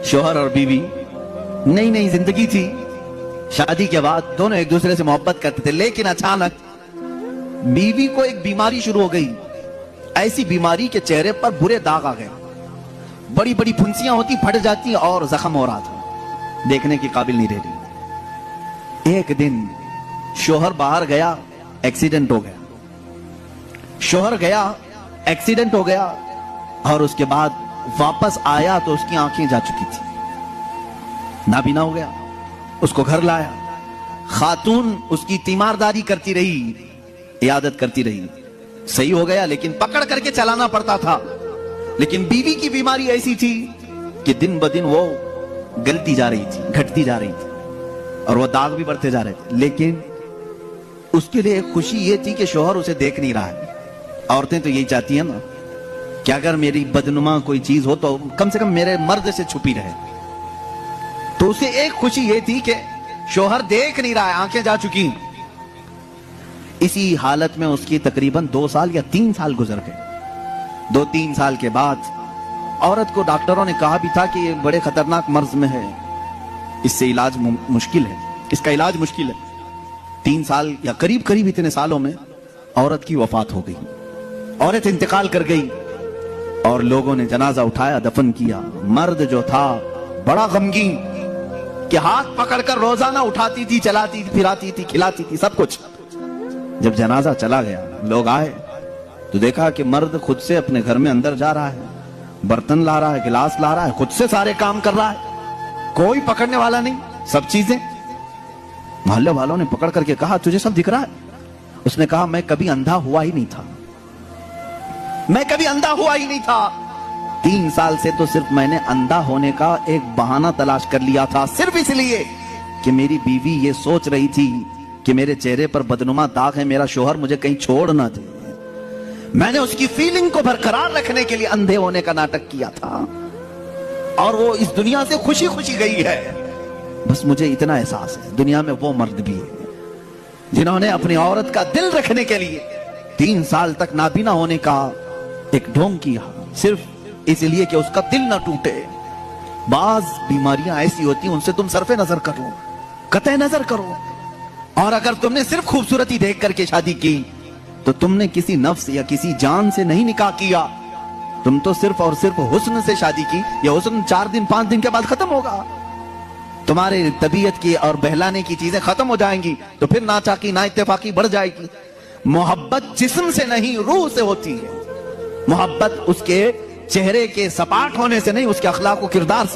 شوہر اور بیوی نئی نئی زندگی تھی. شادی کے بعد دونوں ایک دوسرے سے محبت کرتے تھے, لیکن اچانک بیوی کو ایک بیماری شروع ہو گئی. ایسی بیماری کے چہرے پر برے داغ آ گئے, بڑی بڑی پھنسیاں ہوتی, پھٹ جاتی اور زخم ہو رہا تھا, دیکھنے کی قابل نہیں رہ رہی. ایک دن شوہر باہر گیا, ایکسیڈنٹ ہو گیا. شوہر گیا, ایکسیڈنٹ ہو گیا, اور اس کے بعد واپس آیا تو اس کی آنکھیں جا چکی تھی, نابینا ہو گیا. اس کو گھر لایا, خاتون اس کی تیمارداری کرتی رہی, عیادت کرتی رہی. صحیح ہو گیا لیکن پکڑ کر کے چلانا پڑتا تھا. لیکن بیوی کی بیماری ایسی تھی کہ دن بدن وہ گلتی جا رہی تھی, گھٹتی جا رہی تھی, اور وہ داغ بھی بڑھتے جا رہے تھے. لیکن اس کے لیے خوشی یہ تھی کہ شوہر اسے دیکھ نہیں رہا ہے. عورتیں تو یہی چاہتی ہیں نا کہ اگر میری بدنما کوئی چیز ہو تو کم سے کم میرے مرد سے چھپی رہے. تو اسے ایک خوشی یہ تھی کہ شوہر دیکھ نہیں رہا ہے, آنکھیں جا چکی. اسی حالت میں اس کی تقریباً 2 سال یا 3 سال گزر گئے. 2-3 سال کے بعد عورت کو ڈاکٹروں نے کہا بھی تھا کہ یہ بڑے خطرناک مرض میں ہے, اس سے علاج مشکل ہے, اس کا علاج مشکل ہے. 3 سال یا قریب اتنے سالوں میں عورت کی وفات ہو گئی. عورت انتقال کر گئی اور لوگوں نے جنازہ اٹھایا, دفن کیا. مرد جو تھا بڑا غمگین کہ ہاتھ پکڑ کر روزانہ اٹھاتی تھی, چلاتی تھی, پھراتی تھی, کھلاتی تھی, سب کچھ. جب جنازہ چلا گیا, لوگ آئے تو دیکھا کہ مرد خود سے اپنے گھر میں اندر جا رہا ہے, برتن لا رہا ہے, گلاس لا رہا ہے, خود سے سارے کام کر رہا ہے, کوئی پکڑنے والا نہیں, سب چیزیں. محلے والوں نے پکڑ کر کے کہا تجھے سب دکھ رہا ہے؟ اس نے کہا میں کبھی اندھا ہوا ہی نہیں تھا, میں کبھی اندھا ہوا ہی نہیں تھا. 3 سال سے تو صرف میں نے اندھا ہونے کا ایک بہانہ تلاش کر لیا تھا, صرف اس لیے کہ میری بیوی یہ سوچ رہی تھی کہ میرے چہرے پر بدنما داغ ہے, میرا شوہر مجھے کہیں چھوڑ نہ دے. میں نے اس کی فیلنگ کو برقرار رکھنے کے لیے اندھے ہونے کا ناٹک کیا تھا, اور وہ اس دنیا سے خوشی خوشی گئی ہے. بس مجھے اتنا احساس ہے دنیا میں وہ مرد بھی ہے جنہوں نے اپنی عورت کا دل رکھنے کے لیے 3 سال تک نابینا ہونے کا ایک ڈھونگ کیا, صرف اس لیے کہ اس کا دل نہ ٹوٹے. بعض بیماریاں ایسی ہوتی ہیں ان سے تم صرف نظر کرو, قطع نظر کرو, اور اگر تم نے صرف خوبصورتی دیکھ کر کے شادی کی تو تم نے کسی نفس یا کسی جان سے نہیں نکاح کیا, تم تو صرف اور صرف حسن سے شادی کی. یہ حسن 4 دن 5 دن کے بعد ختم ہوگا, تمہارے طبیعت کی اور بہلانے کی چیزیں ختم ہو جائیں گی, تو پھر ناچاقی نا اتفاقی بڑھ جائے گی. محبت جسم سے نہیں روح سے ہوتی ہے. محبت اس کے چہرے کے سپاٹ ہونے سے نہیں, اس کے اخلاق و کردار سے.